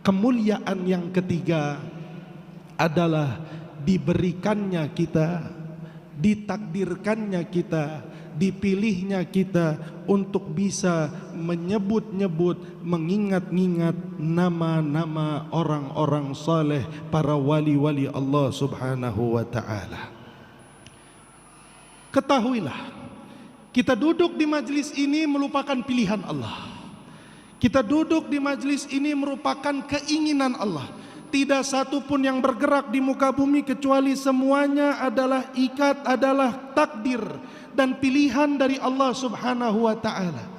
kemuliaan yang ketiga adalah diberikannya kita, ditakdirkannya kita, dipilihnya kita untuk bisa menyebut-nyebut, mengingat-ingat nama-nama orang-orang saleh, para wali-wali Allah Subhanahu wa ta'ala. Ketahuilah, kita duduk di majlis ini merupakan pilihan Allah. Kita duduk di majlis ini merupakan keinginan Allah. Tidak satu pun yang bergerak di muka bumi kecuali semuanya adalah adalah takdir dan pilihan dari Allah Subhanahu wa ta'ala.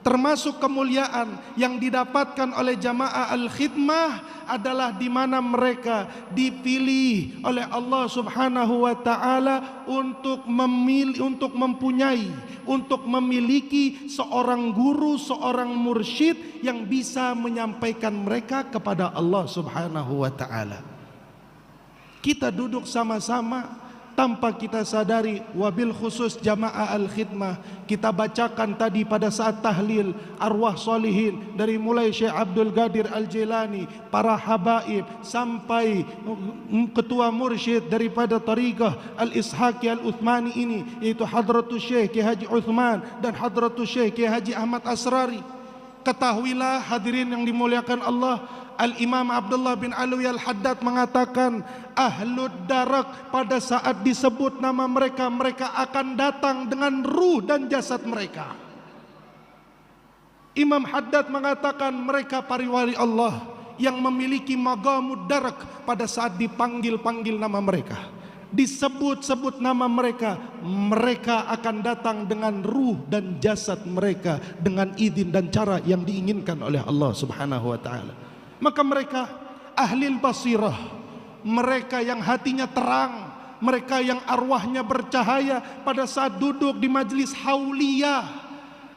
Termasuk kemuliaan yang didapatkan oleh jamaah Al-Khidmah adalah di mana mereka dipilih oleh Allah Subhanahu wa ta'ala untuk mempunyai, untuk memiliki seorang guru, seorang mursyid yang bisa menyampaikan mereka kepada Allah Subhanahu wa ta'ala. Kita duduk sama-sama tanpa kita sadari, wabil khusus jamaah Al-Khidmah, kita bacakan tadi pada saat tahlil arwah solihin, dari mulai Syekh Abdul Qadir Al-Jilani, para habaib, sampai ketua mursyid daripada Tariqah Al-Ishaqi Al-Uthmani ini, yaitu Hadratus Syekh Kiai Haji Uthman dan Hadratus Syekh Kiai Haji Ahmad Asrari. Ketahuilah hadirin yang dimuliakan Allah, Al-Imam Abdullah bin Alwi Al-Haddad mengatakan, Ahlud Darak pada saat disebut nama mereka, mereka akan datang dengan ruh dan jasad mereka. Imam Haddad mengatakan mereka para wali Allah yang memiliki maqamud darak pada saat dipanggil-panggil nama mereka, disebut-sebut nama mereka, mereka akan datang dengan ruh dan jasad mereka dengan izin dan cara yang diinginkan oleh Allah Subhanahu wa ta'ala. Maka mereka ahlil basirah, mereka yang hatinya terang, mereka yang arwahnya bercahaya pada saat duduk di majlis hauliyah,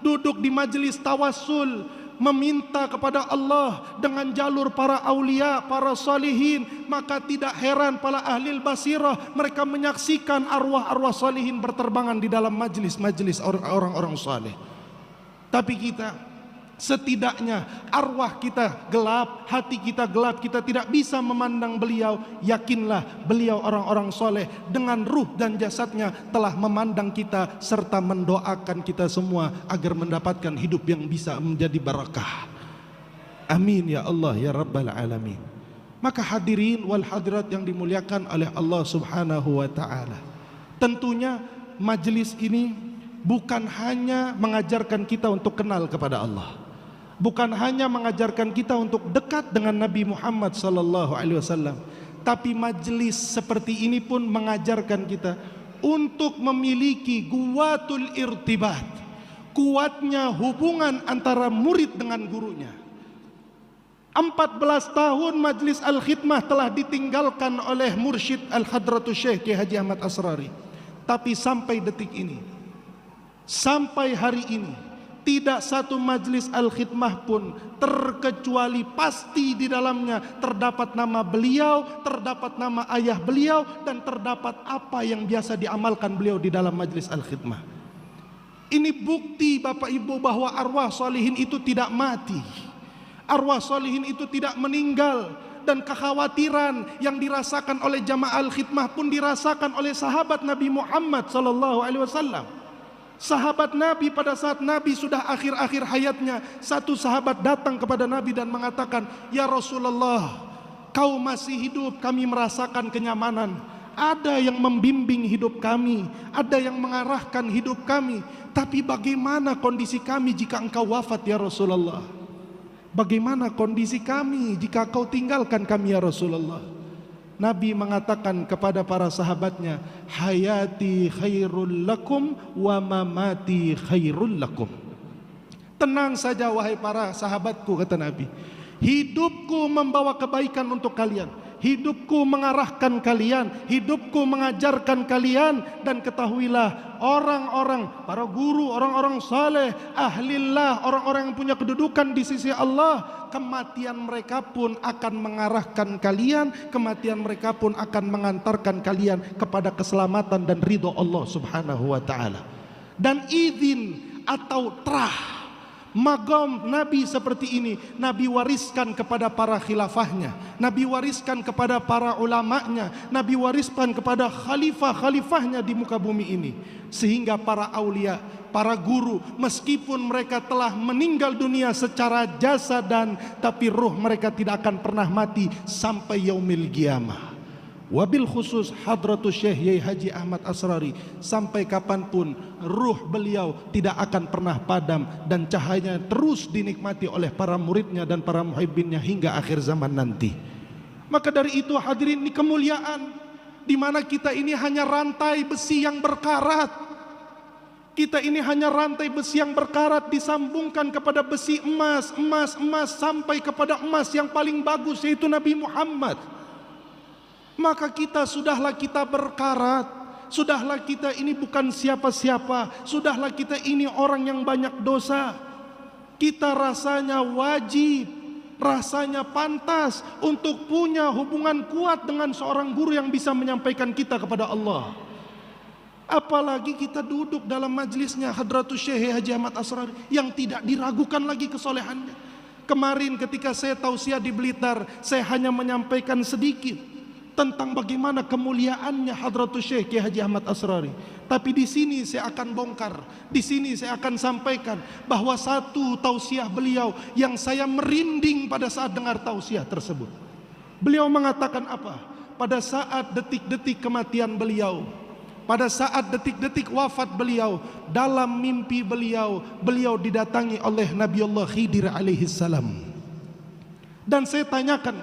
duduk di majlis tawassul, meminta kepada Allah dengan jalur para aulia, para salihin, maka tidak heran para ahlil basirah mereka menyaksikan arwah-arwah salihin berterbangan di dalam majlis-majlis orang-orang saleh. Tapi kita, setidaknya arwah kita gelap, hati kita gelap, kita tidak bisa memandang beliau. Yakinlah beliau orang-orang soleh dengan ruh dan jasadnya telah memandang kita serta mendoakan kita semua agar mendapatkan hidup yang bisa menjadi barakah. Amin ya Allah ya Rabbal Alamin. Maka hadirin wal hadirat yang dimuliakan oleh Allah Subhanahu wa ta'ala, tentunya majlis ini bukan hanya mengajarkan kita untuk kenal kepada Allah, bukan hanya mengajarkan kita untuk dekat dengan Nabi Muhammad sallallahu alaihi wasallam, tapi majlis seperti ini pun mengajarkan kita untuk memiliki quwwatul irtibat, kuatnya hubungan antara murid dengan gurunya. 14 tahun majlis Al-Khidmah telah ditinggalkan oleh mursyid Al-Hadratus Syekh Kiai Haji Ahmad Asrari, tapi sampai detik ini, sampai hari ini, tidak satu majlis Al-Khidmah pun terkecuali pasti di dalamnya terdapat nama beliau, terdapat nama ayah beliau, dan terdapat apa yang biasa diamalkan beliau di dalam majlis Al-Khidmah. Ini bukti Bapak Ibu bahwa arwah solihin itu tidak mati, arwah solihin itu tidak meninggal, dan kekhawatiran yang dirasakan oleh jamaah Al-Khidmah pun dirasakan oleh sahabat Nabi Muhammad sallallahu alaihi wasallam. Sahabat Nabi pada saat Nabi sudah akhir-akhir hayatnya, satu sahabat datang kepada Nabi dan mengatakan, "Ya Rasulullah, kau masih hidup, kami merasakan kenyamanan. Ada yang membimbing hidup kami, ada yang mengarahkan hidup kami. Tapi bagaimana kondisi kami jika engkau wafat ya Rasulullah? Bagaimana kondisi kami jika kau tinggalkan kami ya Rasulullah?" Nabi mengatakan kepada para sahabatnya, "Hayati khairul lakum wa mamati khairul lakum." Tenang saja wahai para sahabatku, kata Nabi, hidupku membawa kebaikan untuk kalian, hidupku mengarahkan kalian, hidupku mengajarkan kalian. Dan ketahuilah orang-orang, para guru, orang-orang saleh, ahlillah, orang-orang yang punya kedudukan di sisi Allah, kematian mereka pun akan mengarahkan kalian, kematian mereka pun akan mengantarkan kalian kepada keselamatan dan ridho Allah Subhanahu wa ta'ala. Dan izin atau terah Magam Nabi seperti ini Nabi wariskan kepada para khilafahnya, Nabi wariskan kepada para ulamanya, Nabi wariskan kepada khalifah-khalifahnya di muka bumi ini. Sehingga para aulia, para guru, meskipun mereka telah meninggal dunia secara jasadan, tapi ruh mereka tidak akan pernah mati sampai yaumil qiyamah. Wabil khusus Hadratus Syekh Yai Haji Ahmad Asrari, sampai kapanpun ruh beliau tidak akan pernah padam dan cahayanya terus dinikmati oleh para muridnya dan para muhibbinnya hingga akhir zaman nanti. Maka dari itu hadirin, ini kemuliaan di mana kita ini hanya rantai besi yang berkarat. Kita ini hanya rantai besi yang berkarat disambungkan kepada besi emas, emas sampai kepada emas yang paling bagus, yaitu Nabi Muhammad. Maka sudahlah kita berkarat, sudahlah kita ini bukan siapa-siapa, sudahlah kita ini orang yang banyak dosa. Kita rasanya wajib, rasanya pantas untuk punya hubungan kuat dengan seorang guru yang bisa menyampaikan kita kepada Allah. Apalagi kita duduk dalam majlisnya Hadratus Syekh Haji Ahmad Asrari yang tidak diragukan lagi kesolehannya. Kemarin ketika saya tausiah di Blitar, saya hanya menyampaikan sedikit tentang bagaimana kemuliaannya Hadratus Syekh Kiai Haji Ahmad Asrari. Tapi di sini saya akan bongkar, di sini saya akan sampaikan bahwa satu tausiah beliau yang saya merinding pada saat dengar tausiah tersebut. Beliau mengatakan apa? Pada saat detik-detik kematian beliau, pada saat detik-detik wafat beliau, dalam mimpi beliau didatangi oleh Nabiullah Khidir alaihi salam. Dan saya tanyakan,